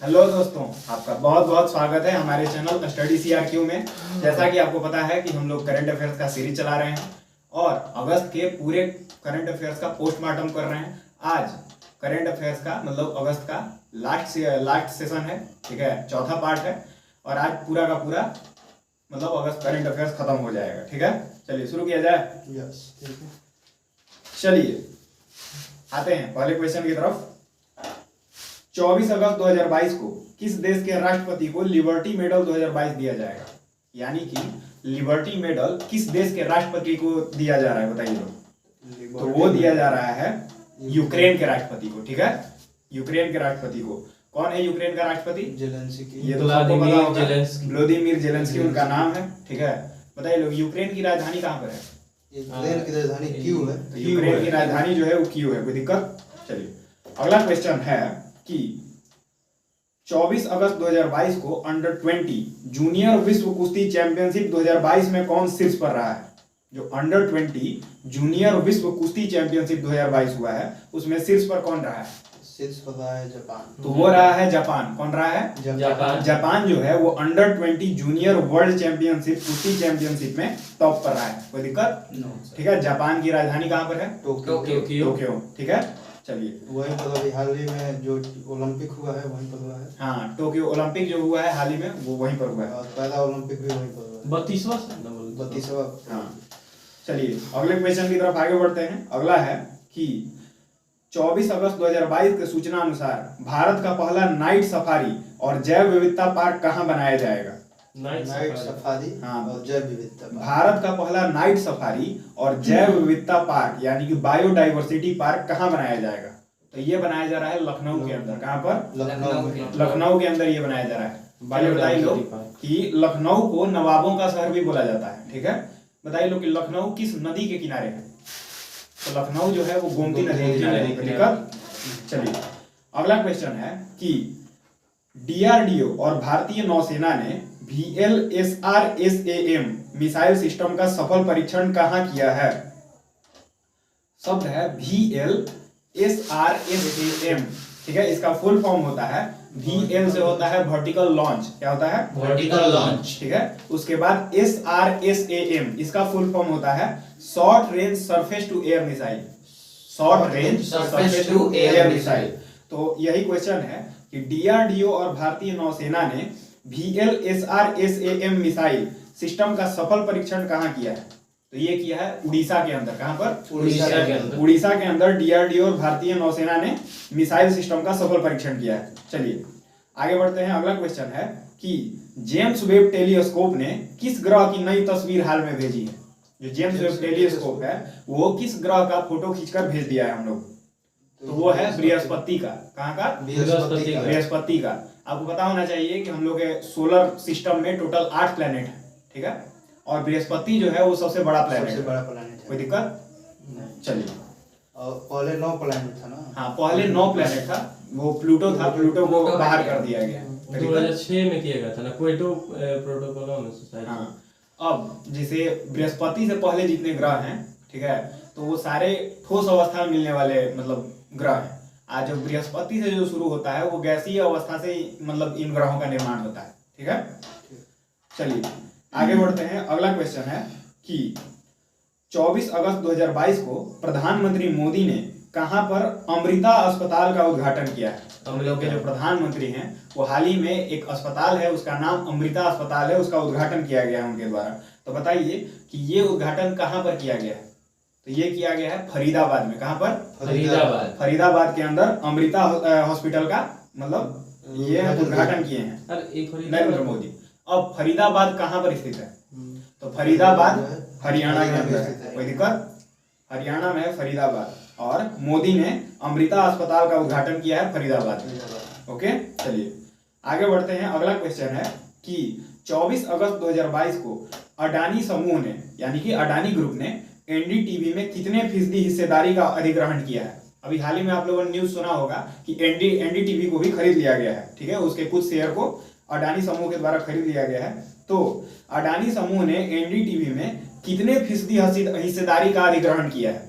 Hello दोस्तों, आपका बहुत बहुत स्वागत है हमारे चैनल स्टडी CRQ में। जैसा कि आपको पता है कि हम लोग करंट अफेयर्स का सीरीज चला रहे हैं और अगस्त के पूरे करंट अफेयर्स का पोस्टमार्टम कर रहे हैं। आज करंट अफेयर्स का मतलब अगस्त का लास्ट सेशन है, ठीक है, चौथा पार्ट है और आज पूरा का पूरा मतलब अगस्त करंट अफेयर्स खत्म हो जाएगा। ठीक है, चलिए शुरू किया जाए। यस, ठीक है। चलिए आते हैं पहले क्वेश्चन की तरफ। 24 अगस्त 2022 को किस देश के राष्ट्रपति को लिबर्टी मेडल 2022 दिया जाएगा? यानी कि लिबर्टी मेडल किस देश के राष्ट्रपति को दिया जा रहा है, बताइए लोग। तो वो दिया जा रहा है यूक्रेन के राष्ट्रपति को। ठीक है, यूक्रेन के राष्ट्रपति को। कौन है यूक्रेन का राष्ट्रपति? जेलेंस्की। ये तो सबको पता होगा, व्लादिमीर जेलेंस्की उनका नाम है। ठीक है, बताइए लोग, यूक्रेन की राजधानी कहाँ पर है? यूक्रेन की राजधानी कीव है। तो यूक्रेन की राजधानी जो है वो कीव है। कोई दिक्कत? चलिए अगला क्वेश्चन है कि 24 अगस्त 2022 को अंडर 20 जूनियर विश्व कुश्ती चैंपियनशिप 2022 में कौन शीर्ष पर रहा है? जो अंडर 20 जूनियर विश्व कुश्ती चैंपियनशिप 2022 हुआ है उसमें शीर्ष पर कौन रहा है? शीर्ष पर रहा है जापान। तो वो रहा है जापान। कौन रहा है? जापान। जापान जो है वो अंडर 20 जूनियर वर्ल्ड चैंपियनशिप कुश्ती चैंपियनशिप में टॉप पर रहा है। कोई दिक्कत? ठीक है, जापान की राजधानी कहाँ पर है? टोक्यो। ठीक है, चलिए वहीं पर अभी हाल ही में जो ओलंपिक हुआ है वहीं पर हुआ है। हाँ, टोक्यो ओलंपिक जो हुआ है हाल ही में वो वहीं पर हुआ है। और पहला ओलंपिक भी वहीं पर हुआ है। 32वां। हाँ, चलिए अगले क्वेश्चन की तरफ आगे बढ़ते हैं। अगला है कि 24 अगस्त 2022 के सूचना अनुसार भारत का पहला नाइट सफारी और जैव विविधता पार्क कहाँ बनाया जाएगा? नाइट सफारी हाँ, और जैव विविधता पार्क। भारत का पहला नाइट सफारी और जैव विविधता पार्क यानी कि बायोडाइवर्सिटी पार्क कहाँ बनाया जाएगा? तो ये बनाया जा रहा है लखनऊ के अंदर। कहाँ पर? लखनऊ के अंदर ये बनाया जा रहा है। बताइए लोग कि लखनऊ को नवाबों का शहर भी बोला जाता है। ठीक है, बताइए लोग कि लखनऊ किस नदी के किनारे है? तो लखनऊ जो है वो गोमती नदी के किनारे है। चलिए अगला क्वेश्चन है कि DRDO और भारतीय नौसेना ने VLSRSAM मिसाइल सिस्टम का सफल परीक्षण कहाँ किया है? शब्द है VLSRSAM। ठीक है, इसका फुल फॉर्म होता है VL से होता है वर्टिकल लॉन्च। क्या होता है? Vertical launch. ठीक है, उसके बाद SRSAM इसका फुल फॉर्म होता है short range surface to air missile. Short range surface to air missile. तो यही क्वेश्चन है कि DRDO और भारतीय नौसेना ने VLSRSAM मिसाइल सिस्टम का सफल परीक्षण कहाँ किया है? तो ये किया है उड़ीसा के अंदर। कहाँ पर? उड़ीसा के अंदर DRDO और भारतीय नौसेना ने मिसाइल सिस्टम का सफल परीक्षण किया है। चलिए आगे बढ़ते हैं। अगला क्वेश्चन है कि जेम्स वेब टेलीस्कोप ने किस ग्रह की नई तस्वीर हाल में भेजी है? जो जेम्स वेब टेलीस्कोप है वो किस ग्रह का फोटो खींचकर भेज दिया है हम लोग? तो वो है बृहस्पति का। कहाँ का? बृहस्पति का। आपको पता होना चाहिए कि हम लोग के सोलर सिस्टम में टोटल 8 प्लेनेट है। ठीक है, और बृहस्पति जो है वो सबसे बड़ा प्लेनेट है। कोई दिक्कत? चलिए, और पहले 9 प्लैनेट था ना। हाँ, पहले 9 प्लेनेट था, वो प्लूटो था, प्लूटो को बाहर कर दिया गया। 2006 में किया गया था ना, क्वेटो प्रोटोकॉल में सोसाइटी। हाँ, अब जैसे बृहस्पति से पहले जितने ग्रह हैं, ठीक है, तो वो सारे ठोस अवस्था में मिलने वाले मतलब ग्रह हैं। आज जो बृहस्पति से जो शुरू होता है वो गैसीय अवस्था से मतलब इन ग्रहों का निर्माण होता है। ठीक है, चलिए आगे बढ़ते हैं। अगला क्वेश्चन है कि 24 अगस्त 2022 को प्रधानमंत्री मोदी ने कहां पर अमृता अस्पताल का उद्घाटन किया है? हम लोग के जो प्रधानमंत्री हैं वो हाल ही में एक अस्पताल है, उसका नाम अमृता अस्पताल है, उसका उद्घाटन किया गया है उनके द्वारा। तो बताइए कि ये उद्घाटन कहां पर किया गया है? तो ये किया गया है फरीदाबाद में। कहां पर? फरीदाबाद के अंदर अमृता हॉस्पिटल का मतलब ये उद्घाटन किए हैं नरेंद्र मोदी। अब फरीदाबाद कहां पर स्थित है? तो फरीदाबाद हरियाणा के अंदर है। कोई दिक्कत? हरियाणा में है फरीदाबाद और मोदी ने अमृता अस्पताल का उद्घाटन किया है फरीदाबाद में। ओके, चलिए आगे बढ़ते हैं। अगला क्वेश्चन है कि 24 अगस्त 2022 को अडानी समूह ने यानी कि अडानी ग्रुप ने NDTV में कितने फीसदी हिस्सेदारी का अधिग्रहण किया है? अभी हाल ही में आप लोगों ने न्यूज सुना होगा कि NDTV को भी खरीद लिया गया है। ठीक है, उसके कुछ शेयर को अडानी समूह के द्वारा खरीद लिया गया है। तो अडानी समूह ने NDTV में कितने फीसदी हिस्सेदारी का अधिग्रहण किया है?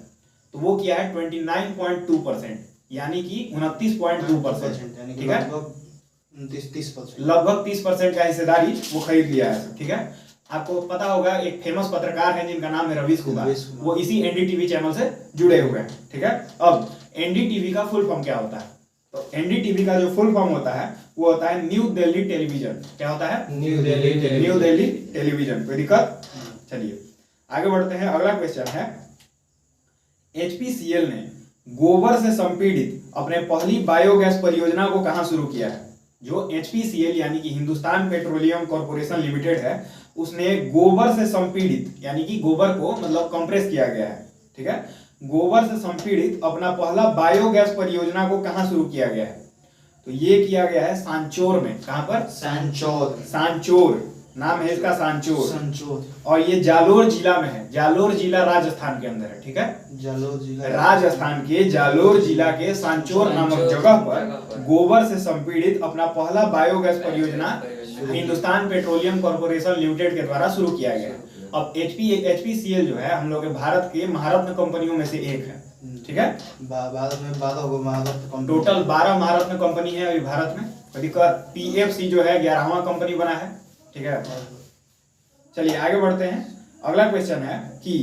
तो वो किया है 29.2%, यानी कि 29.2%। ठीक है, 30%। लगभग 30% का हिस्सेदारी वो खरीद लिया है, ठीक है। आपको पता होगा एक फेमस पत्रकार है जिनका नाम है रवीश कुमार, वो इसी एनडीटीवी चैनल से जुड़े हुए हैं, ठीक है। अब एनडीटीवी का फुल फॉर्म क्या होता है? तो एनडीटीवी का जो फुल फॉर्म होता है वो होता है न्यू दिल्ली टेलीविजन। क्या होता है? New Delhi new Delhi television. कोई दिक्कत? चलिए आगे बढ़ते हैं। अगला क्वेश्चन है, एचपीसीएल ने गोबर से संपीड़ित अपने पहली बायोगैस परियोजना को कहां शुरू किया है? जो एचपीसीएल यानी कि हिंदुस्तान पेट्रोलियम कॉर्पोरेशन लिमिटेड है, उसने गोबर से संपीड़ित यानी कि गोबर को मतलब कंप्रेस किया गया है, ठीक है, गोबर से संपीड़ित अपना पहला बायोगैस परियोजना को कहां शुरू किया गया है? तो ये किया गया है सांचौर में। कहां पर? सांचौर नाम है इसका, सांचौर। और ये जालोर जिला में है। जालोर जिला राजस्थान के अंदर है, ठीक है। जालोर जिला राजस्थान के जालोर जिला के सांचौर नामक जगह पर गोबर से संपीड़ित अपना पहला बायोगैस परियोजना हिंदुस्तान पेट्रोलियम कॉर्पोरेशन लिमिटेड के द्वारा शुरू किया गया। अब एचपीसीएल जो है हम लोग के भारत के महारत्न कंपनियों में से एक है, ठीक है। भारत में 12 महारत्न कंपनी, टोटल 12 महारत्न कंपनी है अभी भारत में। पीएफसी जो है 11वां कंपनी बना है, ठीक है। चलिए आगे बढ़ते हैं। अगला क्वेश्चन है कि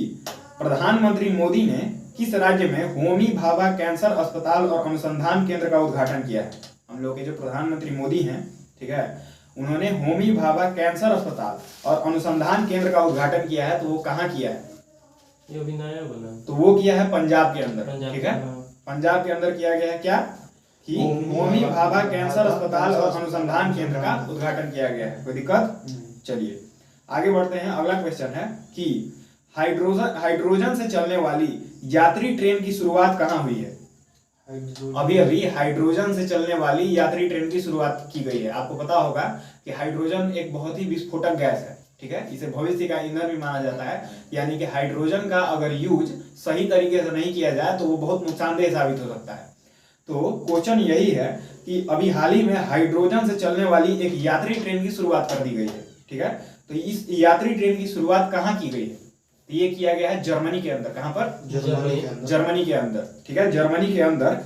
प्रधानमंत्री मोदी ने किस राज्य में होमी भाभा कैंसर अस्पताल और अनुसंधान केंद्र का उद्घाटन किया है? हम लोग के जो प्रधानमंत्री मोदी हैं, ठीक है, उन्होंने होमी भाभा कैंसर अस्पताल और अनुसंधान केंद्र का उद्घाटन किया है। तो वो कहाँ किया है? ये अभी नया बना, तो वो किया है पंजाब के अंदर, ठीक है। हाँ। पंजाब के अंदर किया गया है क्या? कि होमी भाभा कैंसर अस्पताल और अनुसंधान केंद्र का उद्घाटन किया गया है। कोई दिक्कत? चलिए आगे बढ़ते हैं। अगला क्वेश्चन है कि हाइड्रोजन से चलने वाली यात्री ट्रेन की शुरुआत कहाँ हुई है? अभी अभी हाइड्रोजन से चलने वाली यात्री ट्रेन की शुरुआत की गई है। आपको पता होगा कि हाइड्रोजन एक बहुत ही विस्फोटक गैस है, ठीक है। इसे भविष्य का ईंधन भी माना जाता है, यानी कि हाइड्रोजन का अगर यूज सही तरीके से नहीं किया जाए तो वो बहुत नुकसानदेह साबित हो सकता है। तो क्वेश्चन यही है कि अभी हाल ही में हाइड्रोजन से चलने वाली एक यात्री ट्रेन की शुरुआत कर दी गई है, ठीक है। तो इस यात्री ट्रेन की शुरुआत कहाँ की गई है? तो ये किया गया है जर्मनी के अंदर। कहां पर? जर्मनी के अंदर, ठीक है। जर्मनी के अंदर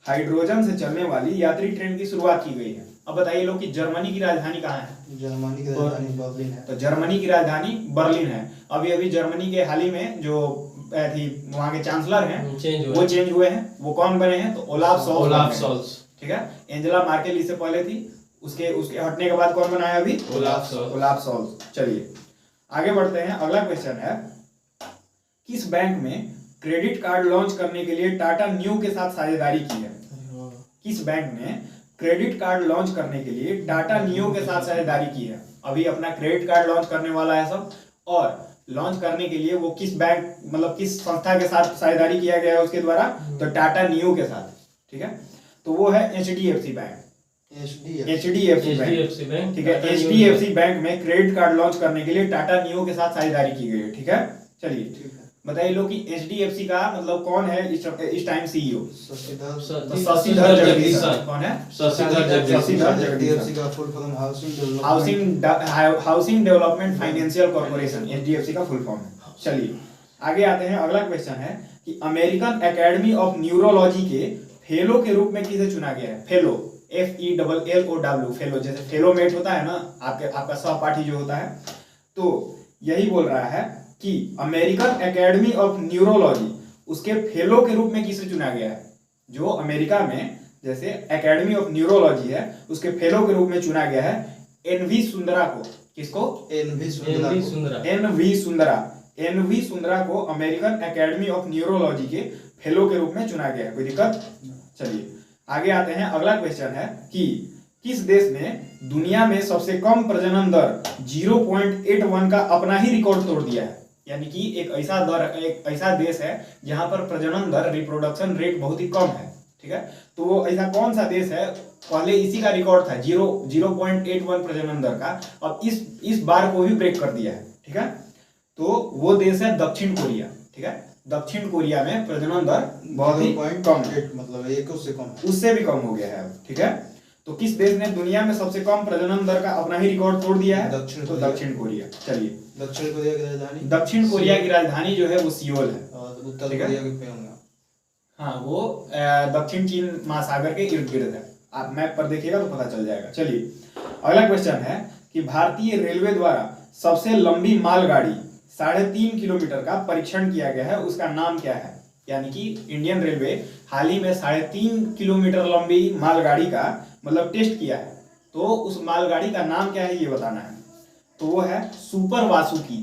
हाइड्रोजन से चलने वाली यात्री ट्रेन की शुरुआत की गई है। अब बताइए लोग कि जर्मनी की राजधानी कहाँ है? जर्मनी की राजधानी बर्लिन है। तो जर्मनी की राजधानी बर्लिन है। अभी अभी जर्मनी के हाल ही में जो थी वहां के चांसलर हैं वो चेंज हुए हैं। वो कौन बने हैं? तो ओलाफ शोल्ज, ठीक है। एंजेला मार्केल इससे पहले थी, उसके हटने के बाद कौन बना है अभी? Olaf Scholz. चलिए आगे बढ़ते हैं। अगला क्वेश्चन है, किस बैंक में क्रेडिट कार्ड लॉन्च करने के लिए टाटा न्यू के साथ साझेदारी की है? किस बैंक ने क्रेडिट कार्ड लॉन्च करने के लिए टाटा न्यू के साथ साझेदारी की है? अभी अपना क्रेडिट कार्ड लॉन्च करने वाला है सब, और लॉन्च करने के लिए वो किस बैंक मतलब किस संस्था के साथ साझेदारी किया गया है उसके द्वारा? तो टाटा न्यू के साथ, ठीक है। तो वो है एचडीएफसी बैंक। एचडीएफसी बैंक, ठीक है। एचडीएफसी बैंक में क्रेडिट कार्ड लॉन्च करने के लिए टाटा न्यू के साथ साझेदारी की गई है, ठीक है। चलिए बताइए लोग कि एचडीएफसी का मतलब कौन है इस टाइम सीईओ? शशिधर जगदीशन। कौन है? शशिधर जगदीशन। एचडीएफसी का full form housing development financial corporation, HDFC का फुल फॉर्म है। चलिए आगे आते हैं। अगला क्वेश्चन है कि अमेरिकन एकेडमी ऑफ न्यूरोलॉजी के फेलो के रूप में किसे चुना गया है? फेलो, FELLOW, फेलो, जैसे फेलोमेट होता है ना आपका सहपाठी जो होता है, तो यही बोल रहा है कि अमेरिकन एकेडमी ऑफ न्यूरोलॉजी उसके फेलो के रूप में किसे चुना गया है? जो अमेरिका में जैसे एकेडमी ऑफ न्यूरोलॉजी है उसके फेलो के रूप में चुना गया है एनवी सुंदरा को। किसको? एनवी सुंदरा को अमेरिकन एकेडमी ऑफ न्यूरोलॉजी के फेलो के रूप में चुना गया है। कोई दिक्कत? चलिए आगे आते हैं। अगला क्वेश्चन है कि किस देश ने दुनिया में सबसे कम प्रजनन दर 0.81 का अपना ही रिकॉर्ड तोड़ दिया है? यानी कि एक ऐसा देश है जहां पर प्रजनन दर, रिप्रोडक्शन रेट बहुत ही कम है, ठीक है। तो वो ऐसा कौन सा देश है? पहले इसी का रिकॉर्ड था 0.81 प्रजनन दर का, अब इस बार को भी ब्रेक कर दिया है, ठीक है। तो वो देश है दक्षिण कोरिया, ठीक है। दक्षिण कोरिया में प्रजनन दर बहुत ही कम है, मतलब 1 से कम, उससे भी कम हो गया है, ठीक है। तो किस देश ने दुनिया में सबसे कम प्रजनन दर का अपना ही रिकॉर्ड तोड़ दिया है? दक्षिण कोरिया। चलिए दक्षिण कोरिया की राजधानी? दक्षिण कोरिया की राजधानी जो है वो सियोल है। और उत्तर कोरिया की प्योंगयांग। हाँ, वो दक्षिण चीन महासागर के इर्द गिर्द है, आप मैप पर देखिएगा तो पता चल जाएगा। चलिए अगला क्वेश्चन है कि भारतीय रेलवे द्वारा सबसे लंबी मालगाड़ी 3.5 किलोमीटर का परीक्षण किया गया है, उसका नाम क्या है? यानी कि इंडियन रेलवे हाल ही में 3.5 किलोमीटर लंबी मालगाड़ी का मतलब टेस्ट किया है, तो उस मालगाड़ी का नाम क्या है ये बताना है। तो वो है सुपर वासुकी।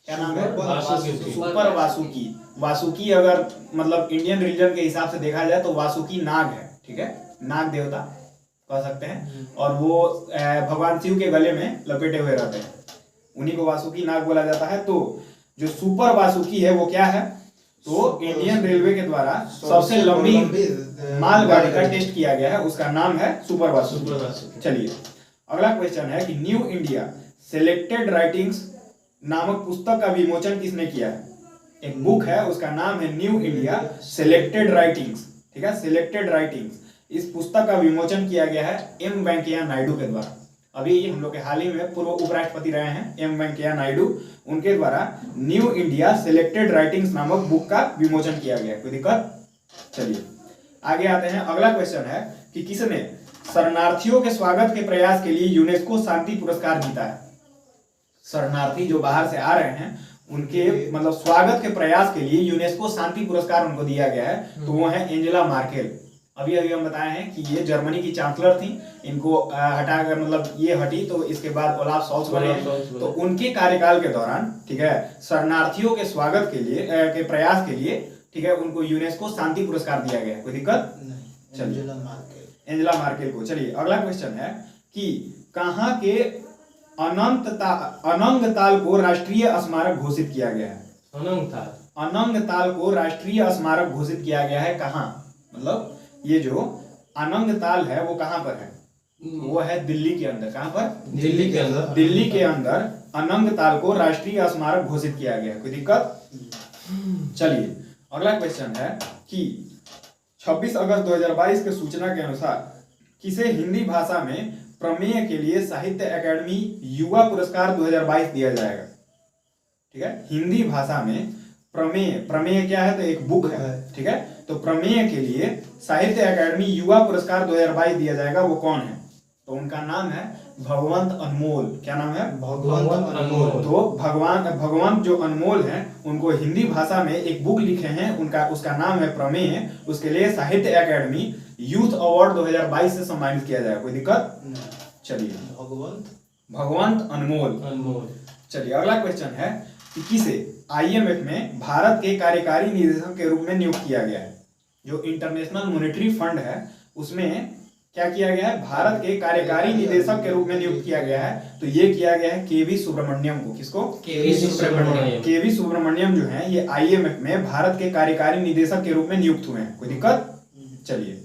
क्या नाम है? वासुकी। सुपर वासुकी। वासुकी अगर मतलब इंडियन रिलीजन के हिसाब से देखा जाए तो वासुकी नाग है, ठीक है, नाग देवता कह सकते हैं, और वो भगवान शिव के गले में लपेटे हुए रहते हैं, उन्हीं को वासुकी नाग बोला जाता है। तो जो सुपर वासुकी है वो क्या है? तो इंडियन रेलवे के द्वारा सबसे लंबी मालगाड़ी का टेस्ट किया गया है, उसका नाम है सुपर वासुकी। चलिए अगला क्वेश्चन है कि न्यू इंडिया सेलेक्टेड राइटिंग्स नामक पुस्तक का विमोचन किसने किया है? एक बुक है, उसका नाम है न्यू इंडिया सेलेक्टेड राइटिंग्स, ठीक है, सेलेक्टेड राइटिंग्स। इस पुस्तक का विमोचन किया गया है एम वेंकैया नायडू के द्वारा। अभी हम लोग के हाल ही में पूर्व उपराष्ट्रपति रहे हैं एम वेंकैया नायडू, उनके द्वारा न्यू इंडिया सेलेक्टेड राइटिंग्स नामक बुक का विमोचन किया गया। कोई दिक्कत? चलिए आगे आते हैं। अगला क्वेश्चन है कि किसने शरणार्थियों के स्वागत के प्रयास के लिए यूनेस्को शांति पुरस्कार जीता है? शरणार्थी जो बाहर से आ रहे हैं उनके मतलब स्वागत के प्रयास के लिए यूनेस्को शांति पुरस्कार उनको दिया गया है, तो वो है एंजेला मार्केल। अभी अभी हम बताए हैं कि ये जर्मनी की चांसलर थी, इनको हटाकर मतलब ये हटी तो इसके बाद ओलाफ शॉल्ज बने हैं, तो उनके कार्यकाल के दौरान, ठीक है, शरणार्थियों के स्वागत के लिए के प्रयास के लिए, ठीक है, उनको यूनेस्को शांति पुरस्कार दिया गया है। कोई दिक्कत? चलिए एंजेला मार्केल को। चलिए अगला क्वेश्चन है कि कहाँ के अनंग ताल को राष्ट्रीय स्मारक घोषित किया गया है? अनंग ताल को राष्ट्रीय स्मारक घोषित किया गया है कहाँ? मतलब ये जो अनंग ताल है वो कहाँ पर है? वो है दिल्ली के अंदर। कहाँ पर? दिल्ली के अंदर। दिल्ली के अंदर अनंग ताल को राष्ट्रीय स्मारक घोषित किया गया है। कोई दिक्कत? चलिए अगला क्वेश्चन है कि 26 अगस्त 2022 के सूचना के अनुसार किसे हिंदी भाषा में प्रमेय के लिए साहित्य अकादमी युवा पुरस्कार 2022 दिया जाएगा? ठीक है, हिंदी भाषा में प्रमेय, प्रमेय क्या है? तो एक बुक है, ठीक है, तो प्रमेय के लिए साहित्य अकादमी युवा पुरस्कार 2022 दिया जाएगा। वो कौन है? तो उनका नाम है भगवंत अनमोल। क्या नाम है? भगवंत अनमोल। तो भगवंत जो अनमोल हैं उनको हिंदी भाषा में एक बुक लिखे हैं, उनका उसका नाम है प्रमेय, उसके लिए साहित्य अकादमी यूथ अवार्ड 2022 से सम्मानित किया जाएगा। कोई दिक्कत? चलिए भगवंत अनमोल। चलिए अगला क्वेश्चन है कि किसे IMF में भारत के कार्यकारी निदेशक के रूप में नियुक्त किया गया है? जो इंटरनेशनल मॉनेटरी फंड है उसमें क्या किया गया है? भारत के कार्यकारी निदेशक के रूप में नियुक्त किया गया है, तो ये किया गया है केवी सुब्रमण्यम को। किसको? केवी सुब्रमण्यम जो है ये IMF में भारत के कार्यकारी निदेशक के रूप में नियुक्त हुए हैं। कोई दिक्कत? चलिए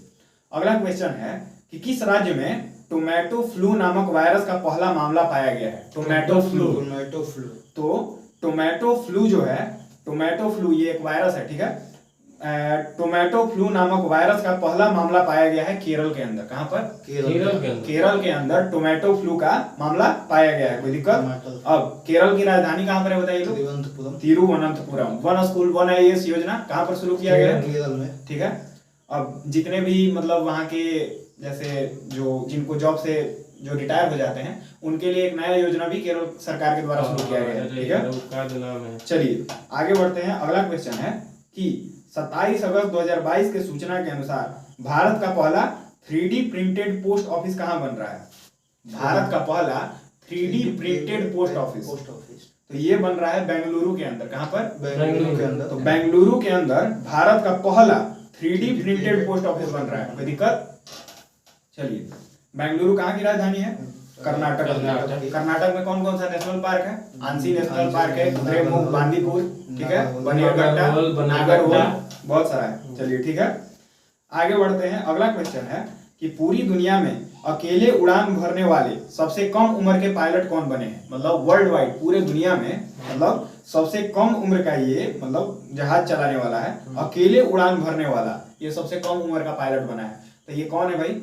अगला क्वेश्चन है कि किस राज्य में टोमेटो फ्लू नामक वायरस का पहला मामला पाया गया है? Tomato flu. तो टोमेटो फ्लू जो है, टोमेटो फ्लू ये एक वायरस है, ठीक है, टोमेटो फ्लू नामक वायरस का पहला मामला पाया गया है केरल के अंदर। कहां पर? केरल के अंदर टोमेटो फ्लू का मामला पाया गया है। कोई दिक्कत? अब केरल की राजधानी कहां पर है बताइए? Thiruvananthapuram. One school one IAS योजना कहां पर शुरू किया गया है? ठीक है, अब जितने भी मतलब वहां के जैसे जो जिनको जॉब से जो रिटायर हो जाते हैं उनके लिए एक नया योजना भी केरल सरकार के द्वारा शुरू किया गया है। ठीक है, चलिए आगे बढ़ते हैं। अगला क्वेश्चन है कि 27 अगस्त 2022 के सूचना के अनुसार भारत का पहला 3D प्रिंटेड पोस्ट ऑफिस कहाँ बन रहा है? भारत का पहला 3D प्रिंटेड पोस्ट ऑफिस तो ये बन रहा है बेंगलुरु के अंदर। कहाँ पर? बेंगलुरु के अंदर। तो बेंगलुरु के अंदर भारत का पहला 3D प्रिंटेड पोस्ट ऑफिस बन रहा है। कोई दिक्कत? चलिए, बेंगलुरु कहाँ की राजधानी है? कर्नाटक। कर्नाटक में कौन कौन सा नेशनल पार्क है? आंसी नेशनल पार्क है, कुद्रेमुख, बांदीपुर, ठीक है, बनियाघट्टा, नागरहोल, बहुत सारा है। चलिए ठीक है, आगे बढ़ते हैं। अगला क्वेश्चन है कि पूरी दुनिया में अकेले उड़ान भरने वाले सबसे कम उम्र के पायलट कौन बने हैं? मतलब वर्ल्ड वाइड पूरे दुनिया में मतलब सबसे कम उम्र का ये मतलब जहाज चलाने वाला है, अकेले उड़ान भरने वाला ये सबसे कम उम्र का पायलट बना है। तो ये कौन है भाई?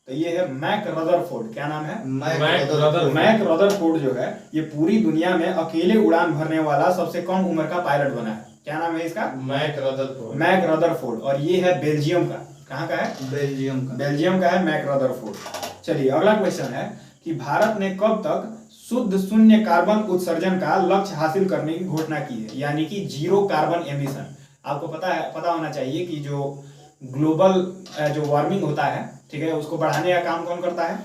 तो ये है मैक रदरफोर्ड। क्या नाम है? मैक रदरफोर्ड जो है ये पूरी दुनिया में अकेले उड़ान भरने वाला सबसे कम उम्र का पायलट बना है। क्या नाम है इसका? Mac Rutherford. मैक रदरफोर्ड, और ये है बेल्जियम का। कहाँ का है? बेल्जियम का। बेल्जियम का है मैक रदरफोर्ड। चलिए अगला क्वेश्चन है कि भारत ने कब तक शुद्ध शून्य कार्बन उत्सर्जन का लक्ष्य हासिल करने की घोषणा की है, यानी कि जीरो कार्बन एमिशन। आपको पता होना चाहिए कि जो ग्लोबल जो वार्मिंग होता है, ठीक है, उसको बढ़ाने का काम कौन करता है?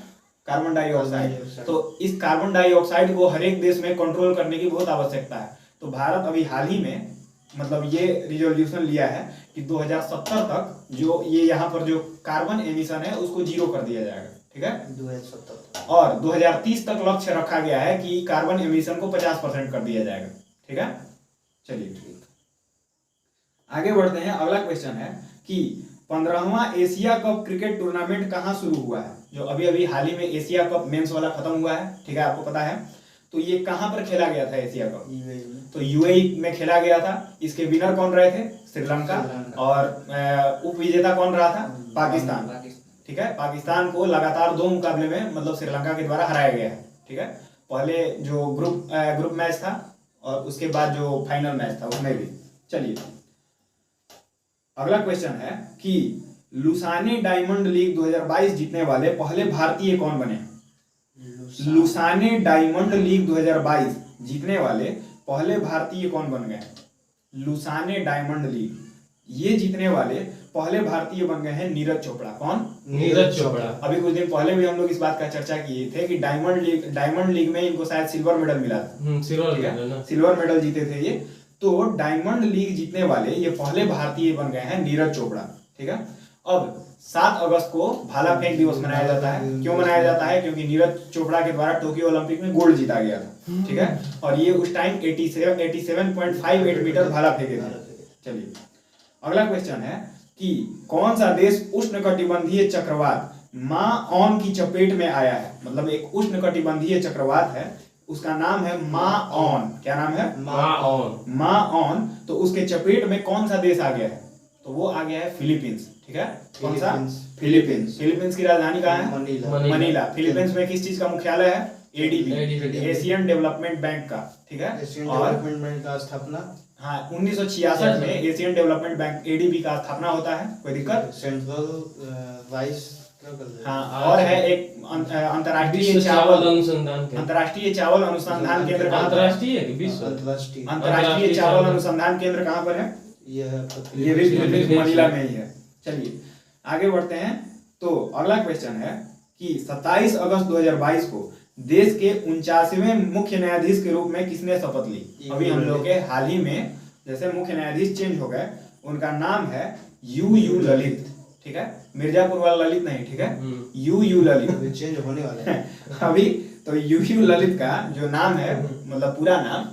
Carbon dioxide. तो इस कार्बन डाइऑक्साइड को हर एक देश में कंट्रोल करने की बहुत आवश्यकता है। तो भारत अभी हाल ही में मतलब ये रिजोल्यूशन लिया है कि 2070 तक जो ये यहाँ पर जो कार्बन एमिशन है उसको जीरो कर दिया जाएगा, ठीक है। 2070 और 2030 तक लक्ष्य रखा गया है कि कार्बन एमिशन को 50% कर दिया जाएगा, ठीक है। चलिए ठीक, आगे बढ़ते हैं। अगला क्वेश्चन है कि 15वां एशिया कप क्रिकेट टूर्नामेंट कहाँ शुरू हुआ है? जो अभी अभी हाल ही में एशिया कप मेंस वाला खत्म हुआ है, ठीक है, आपको पता है। तो ये कहाँ पर खेला गया था एशिया कप? तो यूएई में खेला गया था। इसके विनर कौन रहे थे? श्रीलंका। और उप विजेता कौन रहा था? पाकिस्तान, ठीक है। पाकिस्तान को लगातार 2 मुकाबले में मतलब श्रीलंका के द्वारा हराया गया है, ठीक है। पहले जो ग्रुप मैच था और उसके बाद जो फाइनल मैच था उसमें भी। चलिए अगला क्वेश्चन है कि लुसाने डायमंड लीग 2022 जीतने वाले पहले भारतीय कौन बने? लुसाने डायमंड लीग 2022 जीतने वाले पहले भारतीय कौन बन गए? लुसाने डायमंड लीग ये जीतने वाले पहले भारतीय बन गए हैं नीरज चोपड़ा। कौन? नीरज चोपड़ा। अभी कुछ दिन पहले भी हम लोग इस बात का चर्चा किए थे कि डायमंड लीग में इनको शायद सिल्वर मेडल मिला था। सिल्वर मेडल जीते थे ये। तो डायमंड लीग जीतने वाले ये पहले भारतीय बन गए हैं नीरज चोपड़ा, ठीक है। अब 7 अगस्त को भाला फेंक दिवस मनाया जाता है। क्यों मनाया जाता है? क्योंकि नीरज चोपड़ा के द्वारा टोक्यो ओलंपिक में गोल्ड जीता गया था, ठीक है। और ये उस टाइम 87.58 मीटर भाला फेंके थे। चलिए अगला क्वेश्चन है कि कौन सा देश उष्णकटिबंधीय चक्रवात माऑन की चपेट में आया है? मतलब एक उष्णकटिबंधीय चक्रवात है, उसका नाम है माऑन। क्या नाम है? माऑन। तो उसके चपेट में कौन सा देश आ गया है? तो वो आ गया है फिलीपींस, ठीक है। कौन सा? फिलीपींस। फिलीपींस की राजधानी कहाँ है? मनीला। फिलीपींस में किस चीज का मुख्यालय है? एडीबी, एशियन डेवलपमेंट बैंक का, ठीक है। एशियन डेवलपमेंट बैंक का स्थापना 1966 में एशियन डेवलपमेंट बैंक एडीबी का स्थापना होता है। कोई दिक्कत? सेंट्रल वाइस और है एक अंतर्राष्ट्रीय चावल अनुसंधान केंद्र। अंतर्राष्ट्रीय चावल अनुसंधान केंद्र कहाँ पर है? ये भी मनीला में ही है। चलिए आगे बढ़ते हैं। तो अगला क्वेश्चन है कि 27 अगस्त 2022 को देश के 49वें मुख्य न्यायाधीश के रूप में किसने शपथ ली? अभी हम लोग के हाल ही में जैसे मुख्य न्यायाधीश चेंज हो गए, उनका नाम है यू ललित, ठीक है। मिर्जापुर वाला ललित नहीं, ठीक है। यू ललित चेंज होने वाले हैं अभी। तो यू ललित का जो नाम है मतलब पूरा नाम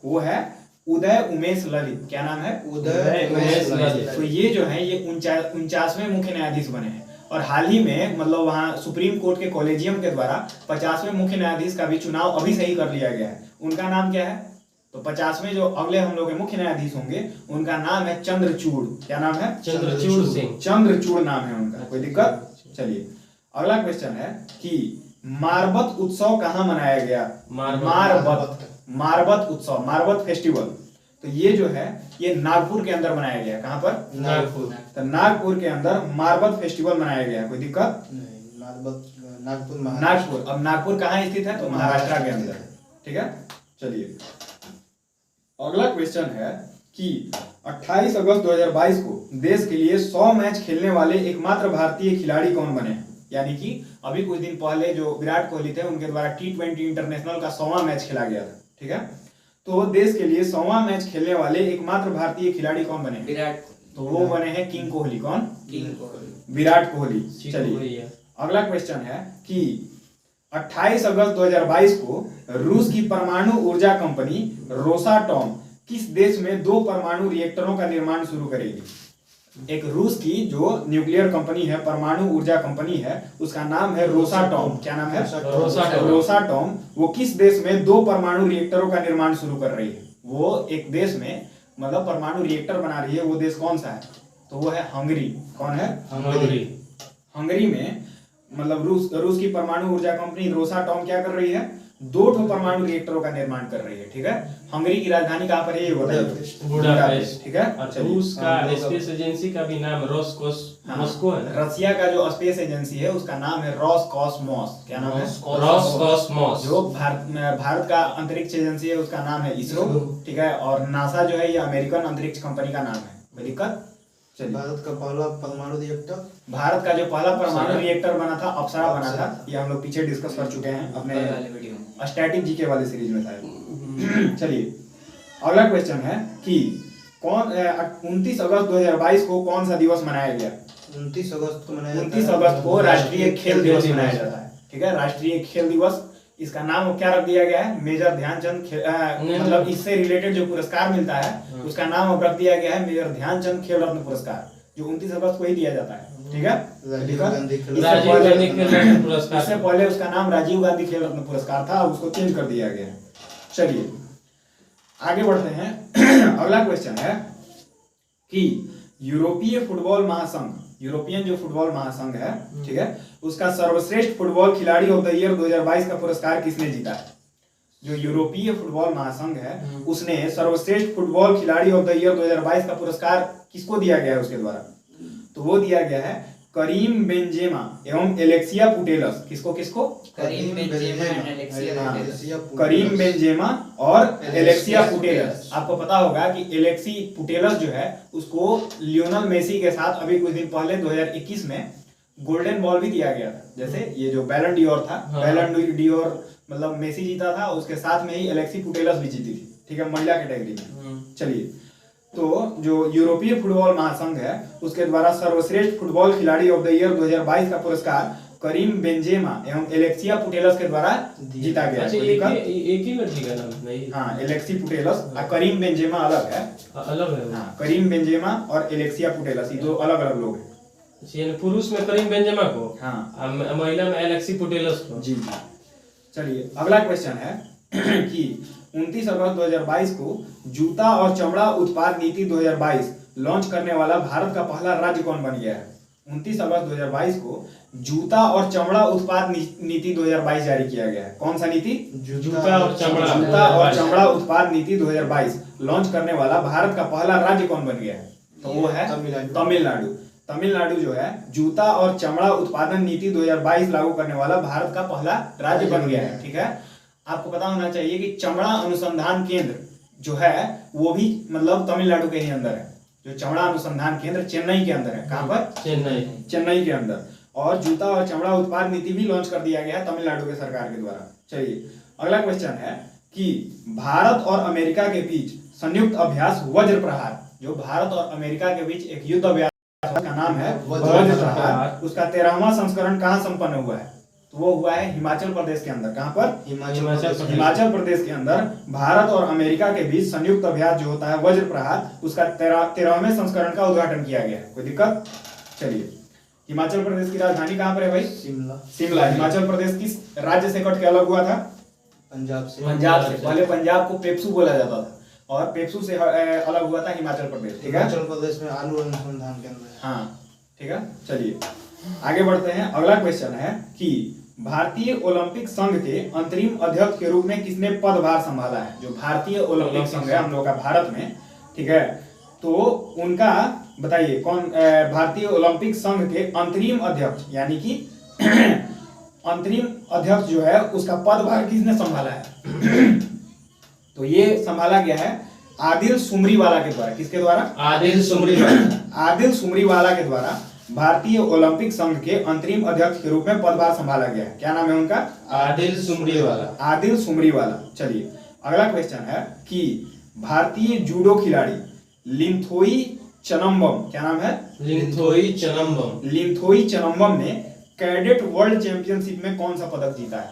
वो है उदय उमेश ललित। क्या नाम है? उदय उमेश ललित। तो ये जो है ये 49वें मुख्य न्यायाधीश बने हैं। और हाल ही में मतलब वहाँ सुप्रीम कोर्ट के कॉलेजियम के द्वारा 50वें मुख्य न्यायाधीश का भी चुनाव अभी से ही कर लिया गया है। उनका नाम क्या है? तो 50वें जो अगले हम लोग के मुख्य न्यायाधीश होंगे उनका नाम है चंद्रचूड़। क्या नाम है? चंद्रचूड़ सिंह। चंद्रचूड़ नाम है उनका। कोई दिक्कत? चलिए अगला क्वेश्चन है कि मारबत उत्सव कहाँ मनाया गया? मारबत उत्सव, मारबत फेस्टिवल। तो ये जो है ये नागपुर के अंदर मनाया गया। कहाँ पर? नागपुर। तो नागपुर के अंदर मारबत फेस्टिवल मनाया गया। कोई दिक्कत? नागपुर। अब नागपुर कहाँ स्थित है? तो महाराष्ट्र के अंदर, ठीक है। चलिए अगला क्वेश्चन है कि 28 अगस्त 2022 को देश के लिए 100 मैच खेलने वाले एकमात्र भारतीय खिलाड़ी कौन बने? यानी कि अभी कुछ दिन पहले जो विराट कोहली थे उनके द्वारा T20 इंटरनेशनल का 100वां मैच खेला गया था, ठीक है। तो देश के लिए 100वां मैच खेलने वाले एकमात्र भारतीय खिलाड़ी कौन बने? विराट। तो वो बने हैं किंग कोहली। कौन? किंग कोहली, विराट कोहली। चलिए अगला क्वेश्चन है कि 28 अगस्त 2022 को रूस की परमाणु ऊर्जा कंपनी रोसाटॉम किस देश में 2 परमाणु रिएक्टरों का निर्माण शुरू करेगी? एक रूस की जो न्यूक्लियर कंपनी है, परमाणु ऊर्जा कंपनी है, उसका नाम है रोसाटॉम। क्या नाम है? रोसाटॉम। वो किस देश में 2 परमाणु रिएक्टरों का निर्माण शुरू कर रही है? वो एक देश में मतलब परमाणु रिएक्टर बना रही है। वो देश कौन सा है? तो वो है हंगरी। कौन है? हंगरी में मतलब रूस की परमाणु ऊर्जा कंपनी रोसाटॉम क्या कर रही है? 2 ठो परमाणु रिएक्टरों का निर्माण कर रही है, ठीक है। हंगरी की राजधानी कहाँ पर है ये बताइए। बुडापेस्ट, ठीक है। और चलिए। रूस का स्पेस एजेंसी का भी नाम रोस्कोस हाँ, मॉस्को है ना? रसिया का जो स्पेस एजेंसी है उसका नाम है रॉसकॉस्मोस। क्या नाम है? रोस्कोसमॉस। जो भारत का अंतरिक्ष एजेंसी है उसका नाम है इसरो, ठीक है। और नासा जो है ये अमेरिकन अंतरिक्ष कंपनी का नाम है। कोई दिक्कत? चलिए। भारत का पहला परमाणु रिएक्टर, भारत का जो पहला परमाणु रिएक्टर बना था अप्सरा बना था, ये हम लोग पीछे डिस्कस कर चुके हैं अपने स्टैटिक जीके वाले सीरीज में शायद। चलिए अगला क्वेश्चन है कि कौन 29 अगस्त 2022 को कौन सा दिवस मनाया गया? 29 अगस्त को मनाया 29 अगस्त को राष्ट्रीय खेल दिवस मनाया जाता है, ठीक है। राष्ट्रीय खेल दिवस, इसका नाम क्या रख दिया गया है? मेजर ध्यानचंद मतलब इससे रिलेटेड जो पुरस्कार मिलता है उसका नाम अब रख दिया गया है मेजर ध्यानचंद खेल रत्न पुरस्कार, जो 29 अगस्त को ही दिया जाता है, ठीक है। राजीव गांधी खेल रत्न पुरस्कार। इससे पहले उसका नाम राजीव गांधी खेल रत्न पुरस्कार था, उसको चेंज कर दिया गया है। चलिए आगे बढ़ते हैं। अगला क्वेश्चन है कि यूरोपीय फुटबॉल महासंघ, यूरोपियन जो फुटबॉल महासंघ है, ठीक है, उसका सर्वश्रेष्ठ फुटबॉल खिलाड़ी ऑफ द ईयर 2022 का पुरस्कार किसने जीता है? जो यूरोपीय फुटबॉल महासंघ है उसने सर्वश्रेष्ठ फुटबॉल खिलाड़ी ऑफ द ईयर 2022 का पुरस्कार किसको दिया गया है उसके द्वारा? तो वो दिया गया है करीम बेंजेमा एवं एलेक्सिया पुटेलस। किसको किसको? करीम बेंजेमा और एलेक्सिया पुटेलस। आपको पता होगा कि एलेक्सी पुटेलस जो है उसको लियोनल मेसी के साथ अभी कुछ दिन पहले 2021 में गोल्डन बॉल भी दिया गया था। जैसे ये जो बैलन डियोर था, बैलन डियोर मतलब मेसी जीता था, उसके साथ में ही एलेक्सी पुटेलस भी जीती थी, ठीक है, महिला कैटेगरी में। चलिए, तो जो यूरोपीय फुटबॉल महासंघ है उसके द्वारा सर्वश्रेष्ठ फुटबॉल खिलाड़ी ऑफ द ईयर 2022 का पुरस्कार करीम बेंजेमा एवं एलेक्सिया पुटेलस के द्वारा जीता गया। अच्छा, एक ही लड़की का नाम नहीं? हाँ, एलेक्सी पुटेलस और करीम बेंजेमा अलग है। अलग है? हाँ, करीम बेंजेमा और एलेक्सिया पुटेलस ये दो अलग अलग लोग हैं। पुरुष में करीम बेंजेमा को, हाँ, महिला में एलेक्सी पुटेलस को। जी। चलिए अगला क्वेश्चन है कि 29 अगस्त 2022 को जूता और चमड़ा उत्पाद नीति 2022 लॉन्च करने वाला भारत का पहला राज्य कौन बन गया है? 29 अगस्त 2022 को जूता और चमड़ा उत्पाद नीति 2022 जारी किया गया है। कौन सा नीति? जूता और चमड़ा उत्पाद नीति 2022 लॉन्च करने वाला भारत का पहला राज्य कौन बन गया है? तो वो है तमिलनाडु। तमिलनाडु जो है जूता और चमड़ा उत्पादन नीति 2022 लागू करने वाला भारत का पहला राज्य बन गया है, ठीक है। आपको पता होना चाहिए कि चमड़ा अनुसंधान केंद्र जो है वो भी मतलब तमिलनाडु के ही अंदर है। जो चमड़ा अनुसंधान केंद्र चेन्नई के अंदर है। कहाँ पर? चेन्नई के अंदर। और जूता और चमड़ा उत्पाद नीति भी लॉन्च कर दिया गया है तमिलनाडु के सरकार के द्वारा। चलिए अगला क्वेश्चन है कि भारत और अमेरिका के बीच संयुक्त अभ्यास वज्र प्रहार, जो भारत और अमेरिका के बीच एक युद्ध अभ्यास का नाम है वज्र प्रहार, उसका 13वां संस्करण कहाँ संपन्न हुआ है? तो वो हुआ है हिमाचल प्रदेश के अंदर। कहाँ पर? हिमाचल प्रदेश के अंदर भारत और अमेरिका के बीच संयुक्त अभ्यास जो होता है वज्र प्रहार, उसका 13वें संस्करण का उद्घाटन किया गया है। कोई दिक्कत? चलिए, हिमाचल प्रदेश की राजधानी कहाँ पर है भाई? शिमला। हिमाचल प्रदेश किस राज्य से कट के अलग हुआ था? पंजाब से। पहले पंजाब को पेप्सू बोला जाता था और पेप्सू से अलग हुआ था हिमाचल प्रदेश, ठीक है। हिमाचल प्रदेश में आलू अनुसंधान केंद्र है। हाँ, ठीक है। चलिए आगे बढ़ते हैं। अगला क्वेश्चन है कि भारतीय ओलंपिक संघ के अंतरिम अध्यक्ष के रूप में किसने पदभार संभाला है? जो भारतीय ओलंपिक संघ है हम लोग का भारत में, ठीक है, तो उनका बताइए कौन? भारतीय ओलंपिक संघ के अंतरिम अध्यक्ष यानी कि अंतरिम अध्यक्ष जो है उसका पदभार किसने संभाला है? तो ये संभाला गया है आदिल सुमरीवाला के द्वारा। किसके द्वारा? आदिल सुमरीवाला के द्वारा भारतीय ओलंपिक संघ के अंतरिम अध्यक्ष के रूप में पदभार संभाला गया है। क्या नाम है उनका? आदिल सुमरीवाला। चलिए अगला क्वेश्चन है कि भारतीय जूडो खिलाड़ी लिंथोई चनम्बम, क्या नाम है? लिंथोई चनम्बम ने कैडेट वर्ल्ड चैंपियनशिप में कौन सा पदक जीता है?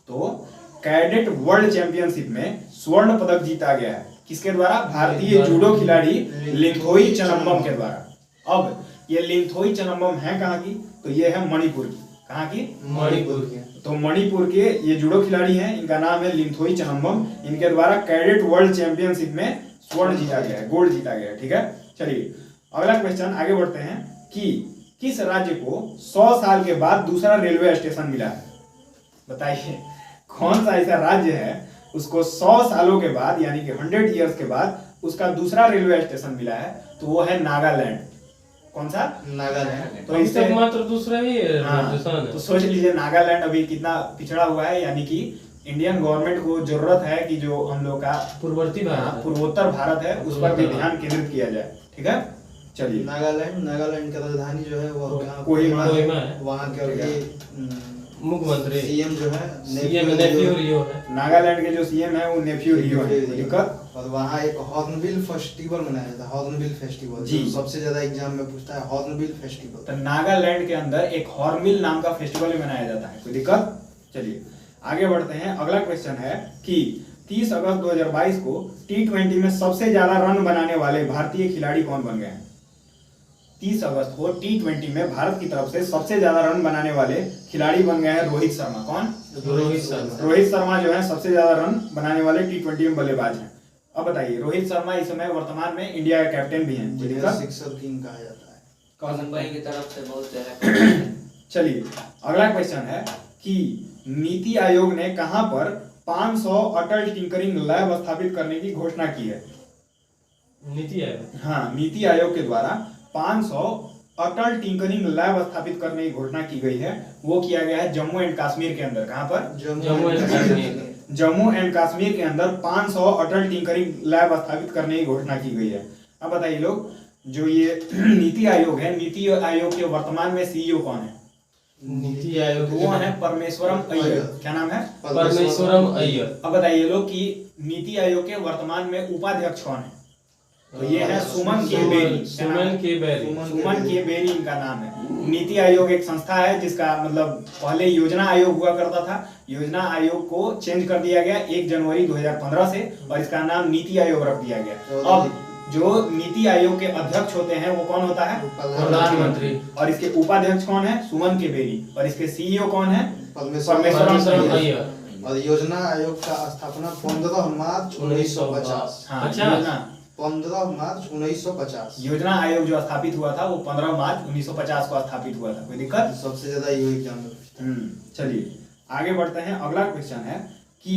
तो कैडेट वर्ल्ड चैंपियनशिप में स्वर्ण पदक जीता गया है। किसके द्वारा? भारतीय जूडो खिलाड़ी लिंथोई चनम्बम के द्वारा। अब ये लिंथोई चनम्बम है कहाँ की? तो ये है मणिपुर की। कहाँ की? मणिपुर की। तो मणिपुर के ये जूडो खिलाड़ी हैं, इनका नाम है लिंथोई चनम्बम। इनके द्वारा कैडेट वर्ल्ड चैंपियनशिप में स्वर्ण जीता गया है, गोल्ड जीता गया है, ठीक है। चलिए अगला क्वेश्चन आगे बढ़ते हैं कि किस राज्य को 100 साल के बाद दूसरा रेलवे स्टेशन मिला है? बताइए कौन सा ऐसा राज्य है उसको 100 सालों के बाद यानी कि 100 इयर्स के बाद उसका दूसरा रेलवे स्टेशन मिला है, तो वो है नागालैंड। कौन सा? नागालैंड। तो अभी इससे तक मात्र दूसरा ही हाँ, राजस्थान है। तो सोच लीजिए नागालैंड अभी कितना पिछड़ा हुआ है, यानी कि इंडियन गवर्नमेंट को जरूरत है कि जो हम लोग का पूर्ववर्ती भारत है। पूर्वोत्तर भारत है उस पर भी पूर्वोत्तर ध्यान केंद्रित किया जाए। ठीक है, चलिए। नागालैंड की राजधानी जो है वो कहाँ? कोहिमा है। वहाँ के अभी मुख्यमंत्री सीएम जो है सीएम नेफ्यू रियो है। नागालैंड के जो सीएम है वो नेफ्यू रियो है। दिक्कत और वहाँ एक हॉर्नबिल फेस्टिवल मनाया जाता है, हॉर्नबिल फेस्टिवल जी। जो सबसे ज्यादा एग्जाम में पूछता है, हॉर्नबिल फेस्टिवल। तो नागालैंड के अंदर एक हॉर्नबिल नाम का फेस्टिवल भी मनाया जाता है। कोई दिक्कत? चलिए आगे बढ़ते हैं। अगला क्वेश्चन है कि 30 अगस्त 2022 को T20 में सबसे ज्यादा रन बनाने वाले भारतीय खिलाड़ी कौन बन गए हैं? 30 अगस्त को T20 में भारत की तरफ से सबसे ज्यादा रन बनाने वाले खिलाड़ी बन गए हैं रोहित शर्मा। कौन? रोहित शर्मा। रोहित शर्मा जो है सबसे ज्यादा रन बनाने वाले T20 में बल्लेबाज हैं। अब बताइए, रोहित शर्मा इस समय वर्तमान में इंडिया का कैप्टन भी हैं। कोई दिक्कत? सिक्सर किंग कहा जाता है। मुंबई की तरफ से बहुत ज्यादा। चलिए अगला क्वेश्चन है कि नीति आयोग ने कहां पर 500 अटल टिंकरिंग लैब स्थापित करने की घोषणा की है? नीति आयोग। हाँ, नीति आयोग के द्वारा 500 अटल टिंकरिंग लैब स्थापित करने की घोषणा की गई है। वो किया गया है जम्मू एंड कश्मीर के अंदर। कहां पर? जम्मू एंड कश्मीर। जम्मू एंड कश्मीर के अंदर 500 अटल टिंकरिंग लैब स्थापित करने की घोषणा की गई है। अब बताइए लोग, जो ये नीति आयोग है, नीति आयोग के वर्तमान में सीईओ कौन है? नीति आयोग वो है परमेश्वरम अय्यर। क्या नाम है? परमेश्वरम अय्यर। अब बताइए लोग कि नीति आयोग के वर्तमान में उपाध्यक्ष कौन है? तो ये है सुमन के बेरी। सुमन के बेरी। सुमन के बेरी इनका नाम है। नीति आयोग एक संस्था है जिसका मतलब पहले योजना आयोग हुआ करता था। योजना आयोग को चेंज कर दिया गया 1 जनवरी 2015 से और इसका नाम नीति आयोग रख दिया गया। अब जो नीति आयोग के अध्यक्ष होते हैं वो कौन होता है? प्रधानमंत्री। और इसके उपाध्यक्ष कौन है? सुमन के बेरी। और इसके सीईओ कौन है? परमेश्वरम अय्यर। और योजना आयोग का स्थापना 15 मार्च 1950। हाँ, 15 मार्च 1950 योजना आयोग जो स्थापित हुआ था वो 15 मार्च 1950 को स्थापित हुआ था। कोई दिक्कत? सबसे ज्यादा यही एग्जाम में पूछता है। चलिए आगे बढ़ते हैं। अगला क्वेश्चन है कि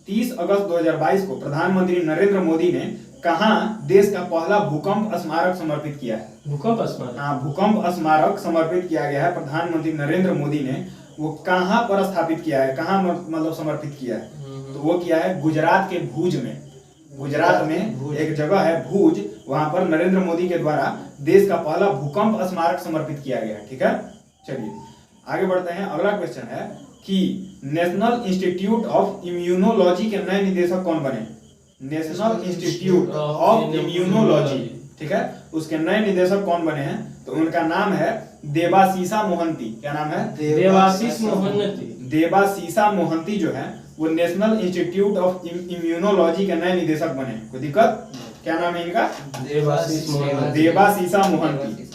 30 अगस्त 2022 को प्रधानमंत्री नरेंद्र मोदी ने कहां देश का पहला भूकंप स्मारक समर्पित किया है? भूकंप स्मारक। हाँ, भूकंप स्मारक समर्पित किया गया है। प्रधानमंत्री नरेंद्र मोदी ने वो कहां पर स्थापित किया है, कहां मतलब समर्पित किया है? तो वो किया है गुजरात के भुज में। गुजरात में एक जगह है भुज, वहां पर नरेंद्र मोदी के द्वारा देश का पहला भूकंप स्मारक समर्पित किया गया है। ठीक है, चलिए आगे बढ़ते हैं। अगला क्वेश्चन है कि नेशनल इंस्टीट्यूट ऑफ इम्यूनोलॉजी के नए निदेशक कौन बने? नेशनल इंस्टीट्यूट ऑफ इम्यूनोलॉजी, ठीक है, उसके नए निदेशक कौन बने हैं? तो उनका नाम है देबाशीषा मोहंती। क्या नाम है? देवाशीष मोहंती। देबाशीषा मोहंती जो है वो नेशनल इंस्टीट्यूट ऑफ इम्यूनोलॉजी के नए निदेशक बने। कोई दिक्कत? क्या नाम है इनका? देवाशीष मोहंती। देबाशीषा मोहंती।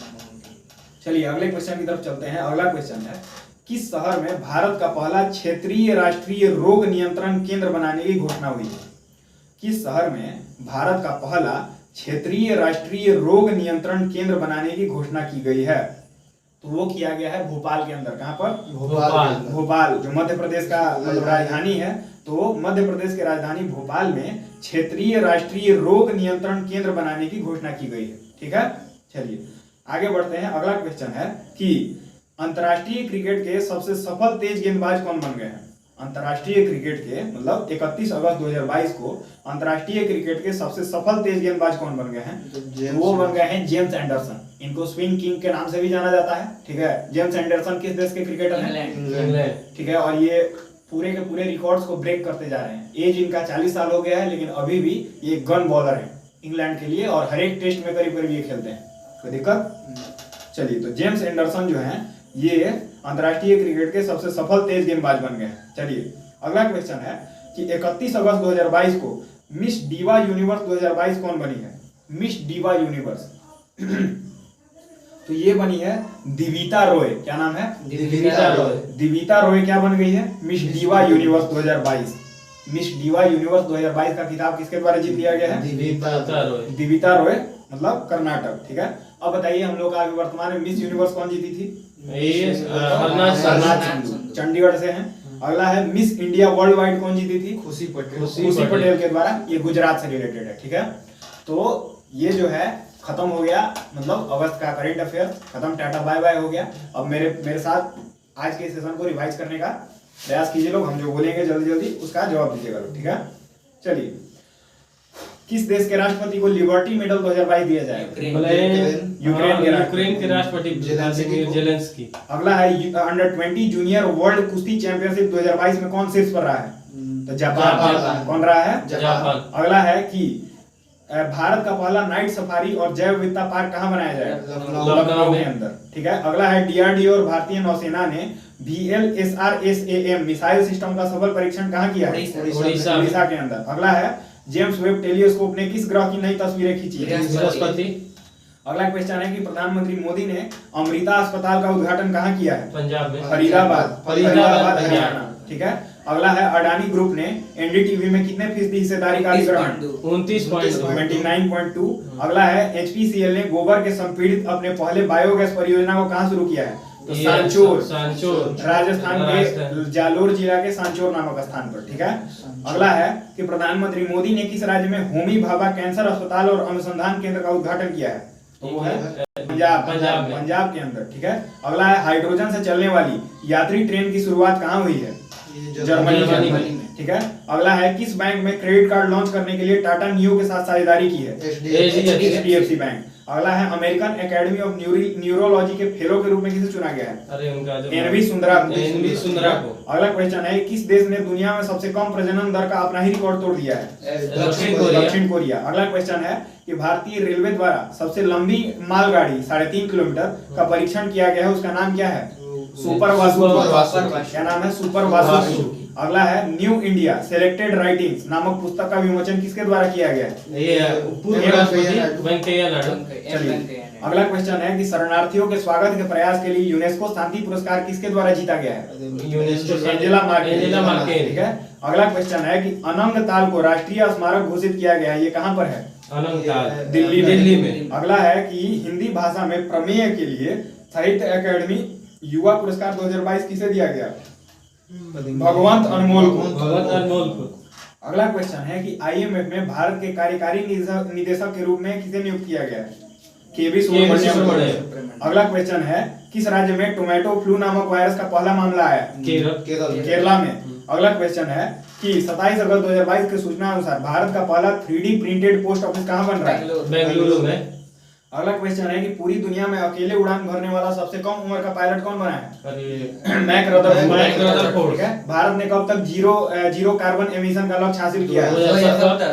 चलिए अगले क्वेश्चन की तरफ चलते हैं। अगला क्वेश्चन है किस शहर में भारत का पहला क्षेत्रीय राष्ट्रीय रोग नियंत्रण केंद्र बनाने की घोषणा हुई है? किस शहर में भारत का पहला क्षेत्रीय राष्ट्रीय रोग नियंत्रण केंद्र बनाने की घोषणा की गई है? तो वो किया गया है भोपाल के अंदर। कहां पर? भोपाल जो मध्य प्रदेश का मतलब राजधानी है। तो मध्य प्रदेश की राजधानी भोपाल में क्षेत्रीय राष्ट्रीय रोग नियंत्रण केंद्र बनाने की घोषणा की गई है। ठीक है, चलिए आगे बढ़ते हैं। अगला क्वेश्चन है कि अंतर्राष्ट्रीय क्रिकेट के सबसे सफल तेज गेंदबाज कौन बन गए हैं? अंतर्राष्ट्रीय क्रिकेट के मतलब 31 अगस्त 2022 को अंतर्राष्ट्रीय क्रिकेट के सबसे सफल तेज गेंदबाज कौन बन गए हैं? तो वो बन गए हैं जेम्स एंडरसन। इनको स्विंग किंग के नाम से भी जाना जाता है। ठीक है, जेम्स एंडरसन किस देश के क्रिकेटर हैं? इंग्लैंड। ठीक है, और ये पूरे के पूरे रिकॉर्ड्स को ब्रेक करते जा रहे हैं। एज इनका 40 साल हो गया है लेकिन अभी भी ये गन बॉलर है इंग्लैंड के लिए और हर एक टेस्ट में करीब करीब ये खेलते हैं। कोई दिक्कत? चलिए, तो जेम्स एंडरसन जो है ये अंतर्राष्ट्रीय क्रिकेट के सबसे सफल तेज गेंदबाज बन गए हैं। चलिए अगला क्वेश्चन है कि 31 अगस्त 2022 को मिस डीवा यूनिवर्स 2022 कौन बनी है? मिस डीवा यूनिवर्स तो ये बनी है दिविता रॉय। क्या नाम है? दिविता रॉय। दिविता रॉय क्या बन गई है? Miss diva universe 2022। Miss diva universe 2022 का खिताब किसके द्वारा जीत लिया गया है? दिविता रॉय। दिविता रॉय मतलब कर्नाटक। ठीक है, अब बताइए हम लोग का अभी वर्तमान में मिस यूनिवर्स कौन जीती थी? हरनाथ चंडीगढ़ से हैं। अगला है मिस इंडिया वर्ल्ड वाइड कौन जीती थी? खुशी पटेल। खुशी पटेल के द्वारा। ये गुजरात से रिलेटेड है, ठीक है। तो ये जो है खत्म हो गया, मतलब अगस्त का करंट अफेयर खत्म, टाटा बाय बाय हो गया। अब मेरे साथ आज के सेशन को रिवाइज करने का प्रयास कीजिए लोग, हम जो बोलेंगे जल्दी जल्दी उसका जवाब दीजिएगा लोग, ठीक है। चलिए, किस देश के राष्ट्रपति को लिबर्टी मेडल 2022 दिया जाएगा? यूक्रेन के राष्ट्रपति जेलेंस्की। अगला है अंडर 20 जूनियर वर्ल्ड कुश्ती चैंपियनशिप 2022 में कौन शीर्ष पर रहा है? तो जापान। कौन रहा है? जापान। अगला है कि भारत का पहला नाइट सफारी और जैव विविधता पार्क कहाँ बनाया जाएगा? लखनऊ के अंदर, ठीक है। अगला है डीआरडीओ और भारतीय नौसेना ने VLSRSAM मिसाइल सिस्टम का सफल परीक्षण कहाँ किया है? उड़ीसा के अंदर। अगला है जेम्स वेब टेलीस्कोप ने किस ग्रह की नई तस्वीरें खींची है? बृहस्पति। अगला क्वेश्चन है कि प्रधानमंत्री मोदी ने अमृता अस्पताल का उद्घाटन कहाँ किया है? पंजाब में। फरीदाबाद हरियाणा, ठीक है। अगला है अडानी ग्रुप ने एनडीटीवी में कितने फीसदी हिस्सेदारी का अधिग्रहण? 29.2। अगला है HPCL ने गोबर के संपीड़ित अपने पहले बायोगैस परियोजना को कहाँ शुरू किया है? तो सांचोर, राजस्थान के जालोर जिला के सांचोर नामक स्थान पर, ठीक है। अगला है कि प्रधानमंत्री मोदी ने किस राज्य में होमी भाभा कैंसर अस्पताल और अनुसंधान केंद्र का उद्घाटन किया है? तो वो है पंजाब के अंदर, ठीक है। अगला है हाइड्रोजन से चलने वाली यात्री ट्रेन की शुरुआत कहाँ हुई है? जर्मनी में, ठीक है। अगला है किस बैंक में क्रेडिट कार्ड लॉन्च करने के लिए टाटा नियो के साथ साझेदारी की है? HDFC bank. अगला है अमेरिकन एकेडमी ऑफ न्यूरोलॉजी के फेलो के रूप में किसे चुना गया है? अरे उनका जो एनवी सुंदरा को। अगला क्वेश्चन है किस देश ने दुनिया में सबसे कम प्रजनन दर का अपना ही रिकॉर्ड तोड़ दिया है? दक्षिण कोरिया। अगला क्वेश्चन है कि भारतीय रेलवे द्वारा सबसे लंबी मालगाड़ी 3.5 किलोमीटर का परीक्षण किया गया है, उसका नाम क्या है? सुपर वासु। क्या नाम है? सुपर वासु। अगला है न्यू इंडिया सेलेक्टेड राइटिंग्स नामक पुस्तक का विमोचन किसके द्वारा किया गया है? ये पूर्व राष्ट्रपति वेंकैया नायडू। चलिए, अगला क्वेश्चन है कि शरणार्थियों के स्वागत के प्रयास के लिए यूनेस्को शांति पुरस्कार किसके द्वारा जीता गया है? यूनेस्को एंजेला मार्केल, ठीक है। अगला क्वेश्चन है कि अनंग ताल को राष्ट्रीय स्मारक घोषित किया गया है, ये कहाँ पर है? अनंग ताल दिल्ली में। अगला है कि हिंदी भाषा में प्रमेय के लिए साहित्य अकादमी युवा पुरस्कार 2022 किसे दिया गया? भगवंत अनमोल को। अगला क्वेश्चन है कि IMF में भारत के कार्यकारी निदेशक के रूप में किसे नियुक्त किया गया है? केवी सुब्रमण्यम। अगला क्वेश्चन है किस राज्य में टोमेटो फ्लू नामक वायरस का पहला मामला आया? केरला में। अगला क्वेश्चन है कि 27 अगस्त 2022 की सूचना अनुसार भारत का पहला 3D प्रिंटेड पोस्ट ऑफिस कहाँ बन रहा है? बेंगलुरु में। अगला क्वेश्चन है कि पूरी दुनिया में अकेले उड़ान भरने वाला सबसे कम उम्र का पायलट कौन बना है? मैक रदरफोर्ड, ठीक है। भारत ने कब तक जीरो कार्बन एमिशन का लक्ष्य हासिल किया है?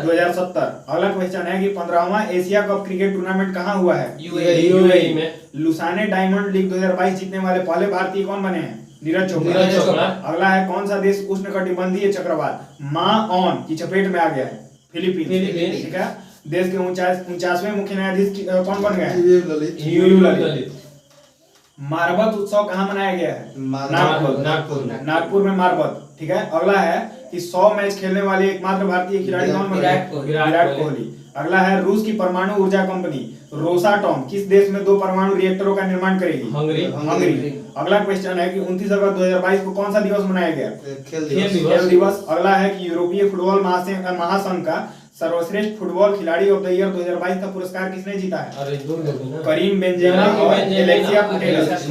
2070। अगला क्वेश्चन है कि 15वां एशिया कप क्रिकेट टूर्नामेंट कहाँ हुआ है? यूएई में। लुसाने डायमंड लीग 2022 जीतने वाले पहले भारतीय कौन बने हैं? नीरज चोपड़ा। अगला है कौन सा देश उष्णकटिबंधीय चक्रवात माऑन की चपेट में आ गया है? फिलीपींस, ठीक है। देश के 49वें मुख्य न्यायाधीश कौन बन गए? यूयू ललित। मारबत उत्सव कहाँ मनाया गया है? नागपुर में मारबत, ठीक है। अगला है कि 100 मैच खेलने वाले एकमात्र भारतीय खिलाड़ी कौन बन गए? विराट कोहली। अगला है रूस की परमाणु ऊर्जा कंपनी रोसाटॉम किस देश में 2 परमाणु रिएक्टरों का निर्माण करेगी? हंगरी। अगला क्वेश्चन है कि 29 अगस्त 2022 को कौन सा दिवस मनाया गया? खेल दिवस। अगला है कि यूरोपीय फुटबॉल महासंघ का सर्वश्रेष्ठ फुटबॉल खिलाड़ी ऑफ द ईयर 2022 का पुरस्कार किसने जीता है? करीम बेंजेमा और एलेक्सिया पुटेलस।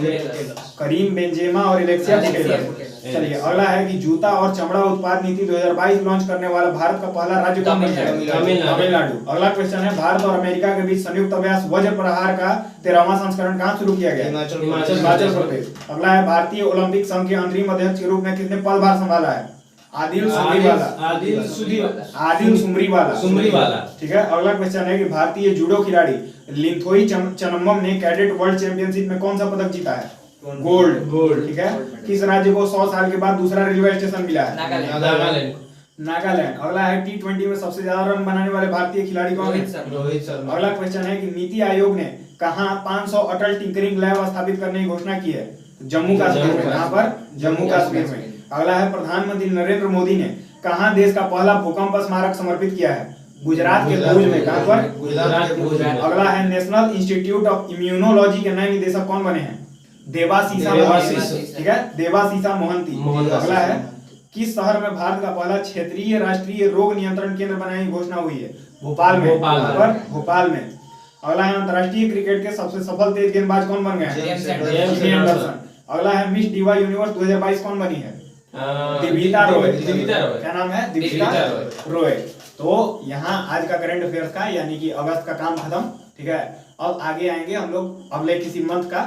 करीम बेंजेमा और एलेक्सिया पुटेलस। चलिए, अगला है कि जूता और चमड़ा उत्पाद नीति 2022 लॉन्च करने वाला भारत का पहला राज्य कौन है? तमिलनाडु। अगला क्वेश्चन है भारत और अमेरिका के बीच संयुक्त अभ्यास वज्र प्रहार का 13वां संस्करण कहाँ शुरू किया गया? हिमाचल प्रदेश। अगला है भारतीय ओलंपिक संघ के अंतरिम अध्यक्ष के रूप में किसने पदभार संभाला है? आदिल सुमरीवाला, ठीक है। अगला क्वेश्चन है कि भारतीय जूडो खिलाड़ी लिंथोई चनम्बम ने कैडेट वर्ल्ड चैंपियनशिप में कौन सा पदक जीता है? गोल्ड, ठीक है। किस राज्य को 100 साल के बाद दूसरा रेलवे स्टेशन मिला है? नागालैंड। अगला है T20 में सबसे ज्यादा रन बनाने वाले भारतीय खिलाड़ी कौन है? रोहित शर्मा। अगला क्वेश्चन है कि नीति आयोग ने कहां 500 अटल टिंकरिंग लैब स्थापित करने की घोषणा की है? जम्मू कश्मीर में। कहां पर? जम्मू कश्मीर में। अगला है प्रधानमंत्री नरेंद्र मोदी ने कहां देश का पहला भूकंप स्मारक समर्पित किया है? गुजरात के भुज में। कहां पर? गुजरात। अगला है नेशनल इंस्टीट्यूट ऑफ इम्यूनोलॉजी के नए निदेशक कौन बने हैं? देवाशीषा, ठीक है, देवाशीषा मोहंती। अगला है किस शहर में भारत का पहला क्षेत्रीय राष्ट्रीय रोग नियंत्रण केंद्र बनाने की घोषणा हुई है? भोपाल में। भोपाल में। अगला है अंतर्राष्ट्रीय क्रिकेट के सबसे सफल तेज गेंदबाज कौन बन गए हैं? James James Anderson. अगला है मिस डिवा यूनिवर्स 2022 कौन बनी है? दिविता रॉय। क्या नाम है? दिविता रॉय। तो यहाँ आज का करंट अफेयर्स का यानी कि अगस्त का काम खत्म, ठीक है। अब आगे आएंगे हम लोग अगले किसी मंथ का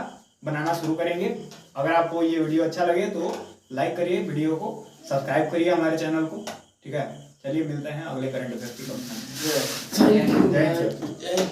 बनाना शुरू करेंगे। अगर आपको ये वीडियो अच्छा लगे तो लाइक करिए वीडियो को, सब्सक्राइब करिए हमारे चैनल को, ठीक है। चलिए मिलते हैं अगले करंट अफेयर्स की कक्षा में। जय हिंद। जय हिंद।